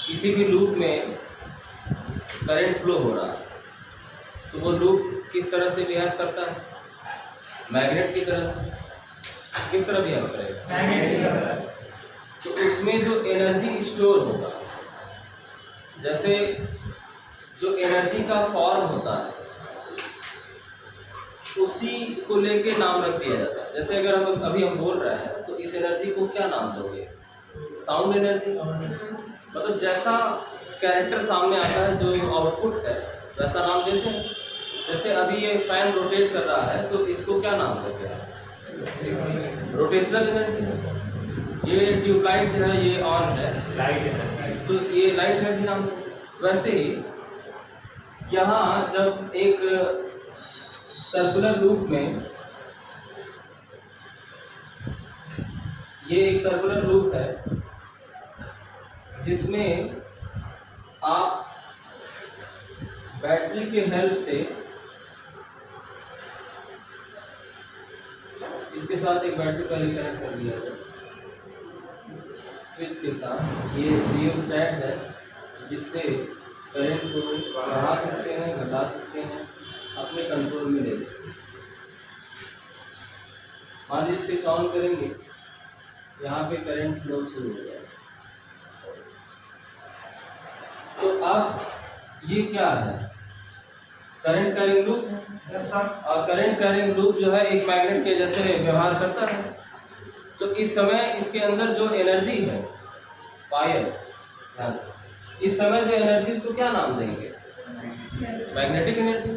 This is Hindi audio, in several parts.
किसी भी लूप में करंट फ्लो हो रहा है तो वो लूप किस तरह से बिहेव करता है? मैग्नेट की तरह से। किस तरह बिहेव करेगा? मैग्नेट की तरह। तो उसमें जो एनर्जी स्टोर होगा, जैसे जो एनर्जी का फॉर्म होता है उसी को लेके नाम रख दिया जाता है। जैसे अगर हम अभी बोल रहे हैं तो इस एनर्जी को क्या नाम दोगे? Sound energy. मतलब जैसा कैरेक्टर सामने आता है, जो आउटपुट है, वैसा नाम देते हैं। जैसे अभी ये फैन रोटेट कर रहा है तो इसको क्या नाम दोगे? Rotational energy. ये ट्यूबलाइट जो है ये ऑन है, लाइट, तो ये लाइट एनर्जी नाम दोगे। वैसे ही यहाँ जब एक सर्कुलर लूप में, ये एक सर्कुलर लूप है जिसमें आप बैटरी के हेल्प से इसके साथ एक बैटरी पहले कनेक्ट कर दिया है स्विच के साथ। ये रियोस्टैट है जिससे करंट को बढ़ा सकते हैं, घटा सकते हैं, अपने कंट्रोल में ले सकते हैं। मान लीजिए स्विच ऑन करेंगे, यहाँ पे करंट फ्लो शुरू हो जाएगा। तो अब ये क्या है? करंट कैरिंग लूप है। और करंट कैरिंग लूप जो है एक मैग्नेट के जैसे व्यवहार करता है। तो इस समय इसके अंदर जो एनर्जी है वायर, इस समय जो एनर्जी, इसको क्या नाम देंगे? Magnetic energy.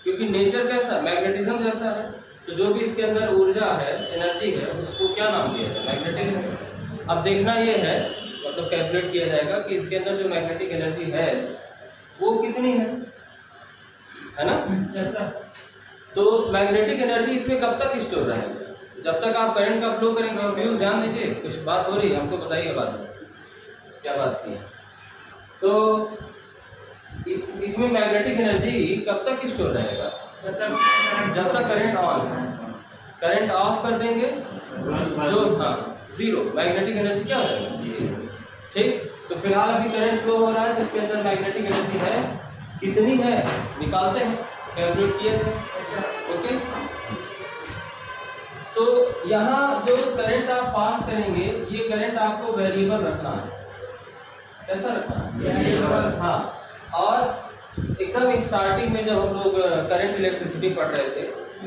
क्योंकि नेचर कैसा, मैग्नेटिज्म जैसा है, तो जो भी इसके अंदर ऊर्जा है, एनर्जी है, उसको क्या नाम दिया जाए? Magnetic energy. अब देखना ये है, मतलब कैलकुलेट किया जाएगा कि इसके अंदर जो मैग्नेटिक एनर्जी है वो कितनी है ना? जैसा तो मैग्नेटिक एनर्जी इसमें कब तक स्टोर रहेगा? जब तक आप करंट का फ्लो करेंगे। और व्यूज ध्यान दीजिए, कुछ बात हो रही है, हमको बताइए बात में क्या बात की है। तो इसमें मैग्नेटिक एनर्जी कब तक स्टोर रहेगा? जब तक करंट ऑन है। करंट ऑफ कर देंगे जो, हाँ, जीरो, मैग्नेटिक एनर्जी क्या हो जाएगा? जीरो। ठीक। तो फिलहाल अभी करंट फ्लो हो रहा है, जिसके अंदर मैग्नेटिक एनर्जी है, कितनी है निकालते हैं, कैलकुलेट किए थे। ओके। तो यहाँ जो करंट आप पास करेंगे, ये करंट आपको वेरिएबल रखना है। कैसा रखना है? वेरिएबल। हाँ। और एकदम स्टार्टिंग में जब हम लोग करंट इलेक्ट्रिसिटी पढ़ रहे थे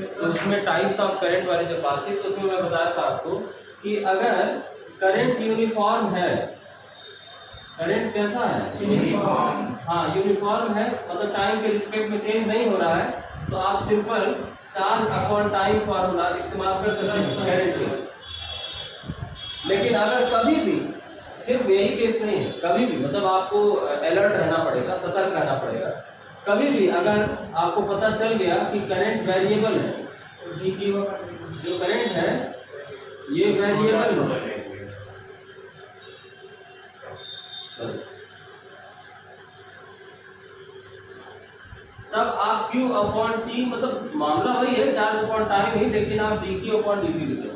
तो उसमें टाइप्स ऑफ करंट वाली जब बात थी तो उसमें मैं बताया था आपको कि अगर करंट यूनिफॉर्म है, करंट कैसा है? यूनिफॉर्म। हाँ, यूनिफॉर्म है, मतलब टाइम के रिस्पेक्ट में चेंज नहीं हो रहा है, तो आप simple charge upon time formula इस्तेमाल कर सकते हैं करंट के। लेकिन अगर कभी भी, सिर्फ यही केस नहीं है, कभी भी, मतलब आपको अलर्ट रहना पड़ेगा, सतर्क रहना पड़ेगा। कभी भी अगर आपको पता चल गया कि करंट वेरिएबल है, जो करंट है ये वेरिएबल है, तब आप Q अपॉन T, मतलब मामला वही है, चार्ज अपॉन टाइम ही, लेकिन आप dQ अपॉन dt लिखेंगे।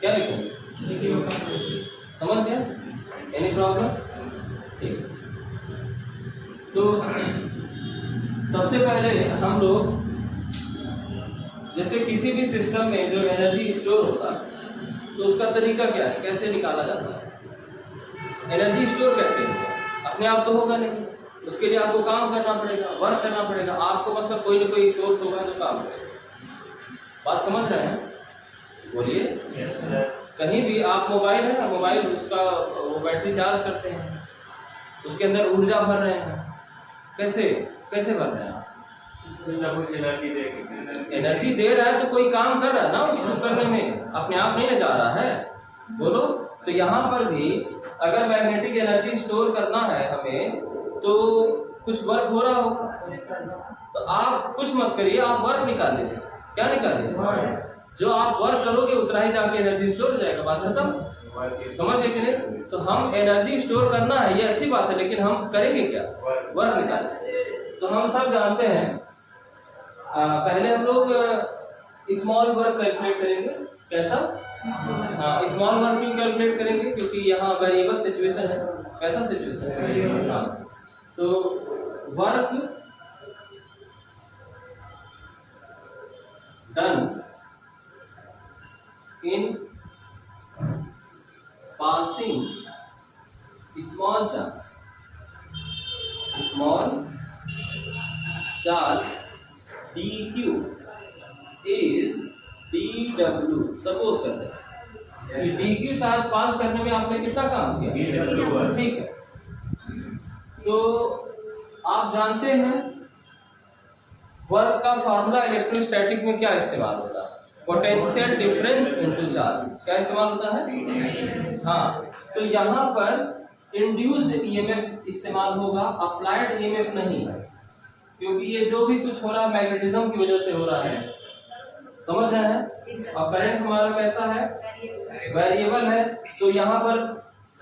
क्या लिखेंगे? समझ गए? Any problem? ठीक। तो सबसे पहले हम लोग, जैसे किसी भी सिस्टम में जो एनर्जी स्टोर होता है तो उसका तरीका क्या है, कैसे निकाला जाता है? एनर्जी स्टोर कैसे होगा? अपने आप तो होगा नहीं, उसके लिए आपको काम करना पड़ेगा, वर्क करना पड़ेगा। आपको मतलब कोई ना कोई सोर्स होगा जो काम करेगा। बात समझ रहे हैं? बोलिए। yes, कहीं भी आप, मोबाइल है ना, मोबाइल उसका वो बैटरी चार्ज करते हैं, उसके अंदर ऊर्जा भर रहे हैं। कैसे कैसे भर रहे हैं आप? एनर्जी दे रहा है तो कोई काम कर रहा है ना उसको करने में, अपने आप नहीं ना जा रहा है। बोलो। तो यहाँ पर भी अगर मैग्नेटिक एनर्जी स्टोर करना है हमें तो कुछ वर्क हो रहा होगा। तो आप कुछ मत करिए, आप वर्क निकाल लीजिए। क्या निकाल लीजिए? जो आप वर्क करोगे उतना ही जाके एनर्जी स्टोर हो जाएगा। बात खत्म। समझ गए कि नहीं? तो हम एनर्जी स्टोर करना है, ये अच्छी बात है, लेकिन हम करेंगे क्या? वर्क निकालेंगे। तो हम सब जानते हैं, पहले हम लोग स्मॉल वर्क कैलकुलेट करेंगे। कैसा? हाँ, स्मॉल वर्क क्यों कैलकुलेट करेंगे? क्योंकि यहाँ वेरिएबल सिचुएशन है। कैसा सिचुएशन? हाँ, तो work done in passing small charge dq is dw। Suppose करते हैं कि dq चार्ज पास करने में आपने कितना काम किया? dw। ठीक है, तो आप जानते हैं वर्क का फॉर्मूला इलेक्ट्रोस्टैटिक में क्या इस्तेमाल होता है? Potential difference into charge. क्या इस्तेमाल होता है? हाँ, तो यहाँ पर इंड्यूस्ड ईएमएफ इस्तेमाल होगा, अप्लाइड ईएमएफ नहीं है, क्योंकि ये जो भी कुछ हो रहा है मैग्नेटिज्म की वजह से हो रहा है, समझ रहे हैं? और करंट हमारा कैसा है? वेरिएबल है, तो यहाँ पर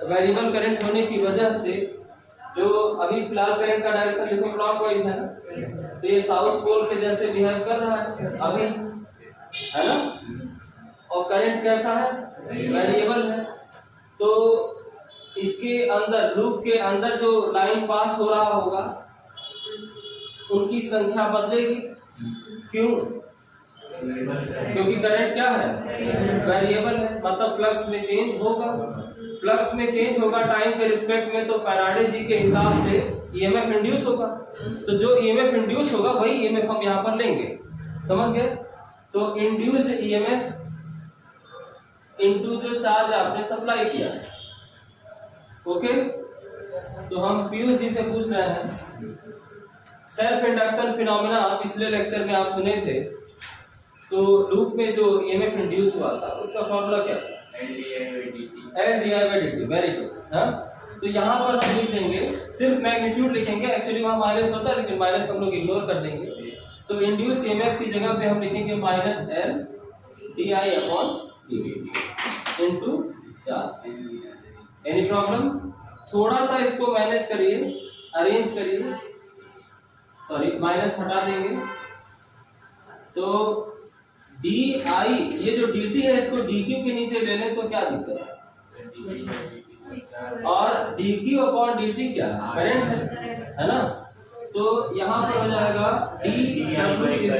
वेरिएबल करंट होने की वजह से जो अभी फिलहाल करंट का डायरेक्शन देखो क्लॉकवाइज है ना, तो ये साउथ पोल के जैसे बिहेव कर रहा है अभी, है ना? और करंट कैसा है? वेरिएबल है, तो इसके अंदर लूप के अंदर जो लाइन पास हो रहा होगा उनकी संख्या बदलेगी। क्यों? क्योंकि करंट क्या है? वेरिएबल है, मतलब फ्लक्स में चेंज होगा। फ्लक्स में चेंज होगा टाइम के रिस्पेक्ट में, तो फैराडे जी के हिसाब से ईएमएफ इंड्यूस होगा। तो जो ईएमएफ इंड्यूस होगा वही ईएमएफ हम यहाँ पर लेंगे, समझ गए? तो इंड्यूस्ड ईएमएफ इनटू जो चार्ज आपने सप्लाई किया है। ओके, तो हम पीयूष जी से पूछ रहे हैं सेल्फ इंडक्शन फिनोमेना पिछले लेक्चर में आप सुने थे, तो लूप में जो ईएमएफ इंड्यूस हुआ था उसका फॉर्मूला क्या था? LdI/dt। Very good. हाँ, तो यहाँ पर हम लिख देंगे, सिर्फ मैग्नीट्यूड लिखेंगे, एक्चुअली वहाँ माइनस होता है लेकिन माइनस हम लोग इग्नोर कर देंगे। तो इंड्यूस ईएमएफ की जगह पे हम लिखेंगे -LdI/dt into charge. Any problem? थोड़ा सा इसको मैनेज करिए, अरेंज करिए, सॉरी माइनस हटा देंगे, तो DI, ये जो DT है इसको DQ के नीचे ले लें तो क्या दिक्कत है? और DQ/dt क्या है? करंट है ना? तो यहाँ पर हो जाएगा dW =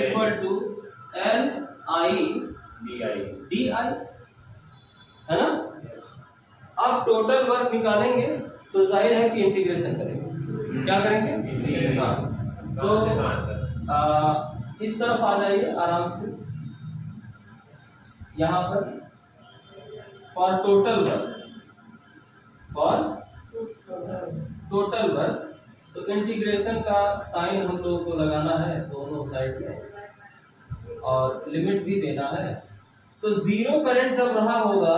LI/DI, है ना? अब टोटल वर्क निकालेंगे तो जाहिर है कि इंटीग्रेशन करेंगे। क्या करेंगे? हाँ, तो इस तरफ आ जाइए आराम से, यहाँ पर फॉर टोटल वर्क, तो इंटीग्रेशन का साइन हम लोगों को लगाना है दोनों साइड में और लिमिट भी देना है। तो जीरो करंट जब रहा होगा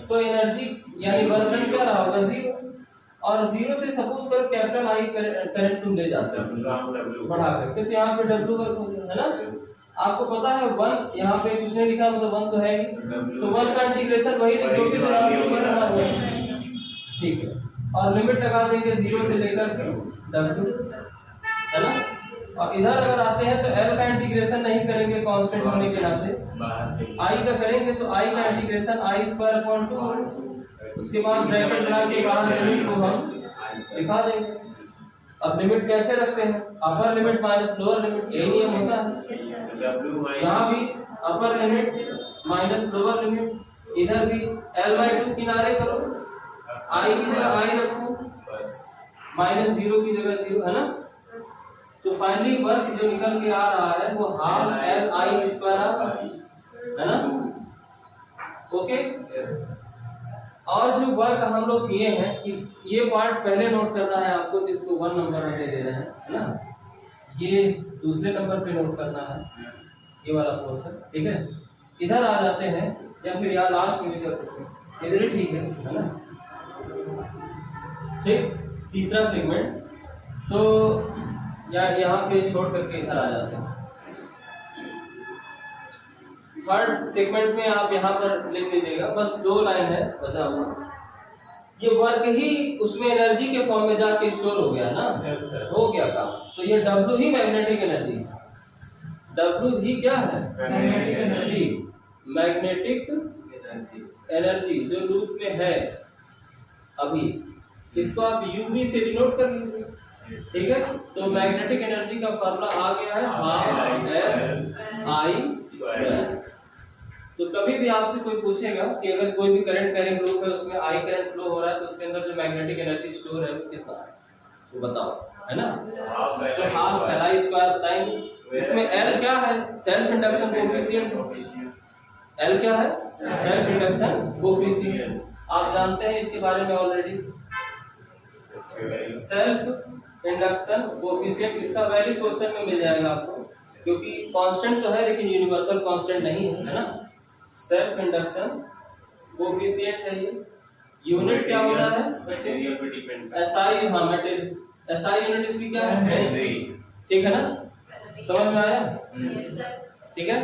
तो एनर्जी यानी वर्क क्या रहा होगा? जीरो। और जीरो से सपोज करो कैपिटल आई करंट तुम ले जाते हो बढ़ा करके, तो यहाँ पे डब्ल्यू वर्क हो गया, है ना? आपको पता है वन यहाँ पे कुछ नहीं लिखा, मतलब वन तो है ही, तो वन का इंटीग्रेशन वही लिखोगे जो यहाँ से वन हमारा है, ठीक है? और लिमिट लगा देंगे जीरो से लेकर के डब्ल्यू, है ना? और इधर अगर आते हैं तो एल का इंटीग्रेशन नहीं करेंगे कांस्टेंट होने के नाते, आई का करेंगे, तो आई का इंटीग्रेशन I²/2, उसके बाद ब्रैकेट बना के बाहर लिमिट को हम दिखा देंगे। अब लिमिट कैसे रखते हैं? Upper limit minus lower limit, यही नियम होता है। यहाँ भी upper limit minus lower limit, इधर भी L/2 किनारे करो, आई की जगह आई रखो, -0 की जगह 0, है ना? तो फाइनली वर्क जो निकल के आ रहा है वो ½ LI², है ना? ओके, और जो वर्क हम लोग किए हैं, इस ये पार्ट पहले नोट करना है आपको, तो इसको 1 नंबर में दे रहे हैं, है ना? ये दूसरे नंबर पे नोट करना है, ये वाला पोर्शन, ठीक है? इधर आ जाते हैं या फिर यार लास्ट में भी चल सकते हैं, इधर ही ठीक है ना? ठीक, तीसरा सेगमेंट, तो या यहाँ पे छोड़ करके इधर आ जाते हैं। थर्ड सेगमेंट में आप यहाँ पर लिख लीजिएगा, बस 2 लाइन है बचा हुआ। ये वर्क ही उसमें एनर्जी के फॉर्म में जाके स्टोर हो गया ना, हो गया काम। तो ये W ही मैग्नेटिक एनर्जी है, W ही क्या है? Magnetic energy. मैग्नेटिक एनर्जी जो लूप में है अभी, इसको आप यूवी से डिनोट कर लीजिए, ठीक है। तो मैग्नेटिक एनर्जी का फॉर्मूला आ गया है I²। तो कभी भी आपसे कोई पूछेगा कि अगर कोई भी करंट कैरिंग लूप है उसमें I करंट फ्लो हो रहा है तो उसके अंदर जो मैग्नेटिक एनर्जी स्टोर है वो कितना है, तो बताओ, है ना। तो हाफ Li² टाइम इसमें L क्या है, सेल्फ इंडक्शन कोएफिशिएंट। L क्या है, सेल्फ इंडक्शन कोएफिशिएंट। आप जानते हैं इसके बारे में ऑलरेडी। सेल्फ इंडक्शन कोएफिशिएंट इसका वैल्यू क्वेश्चन में मिल जाएगा आपको, क्योंकि कांस्टेंट तो है लेकिन यूनिवर्सल कांस्टेंट नहीं है ना। सेल्फ इंडक्शन कोएफिशिएंट है ये। यूनिट क्या होता है बच्चे, SI। हाँ मटेरियल SI यूनिट इसकी क्या है, ठीक है ना, समझ में आया, ठीक है।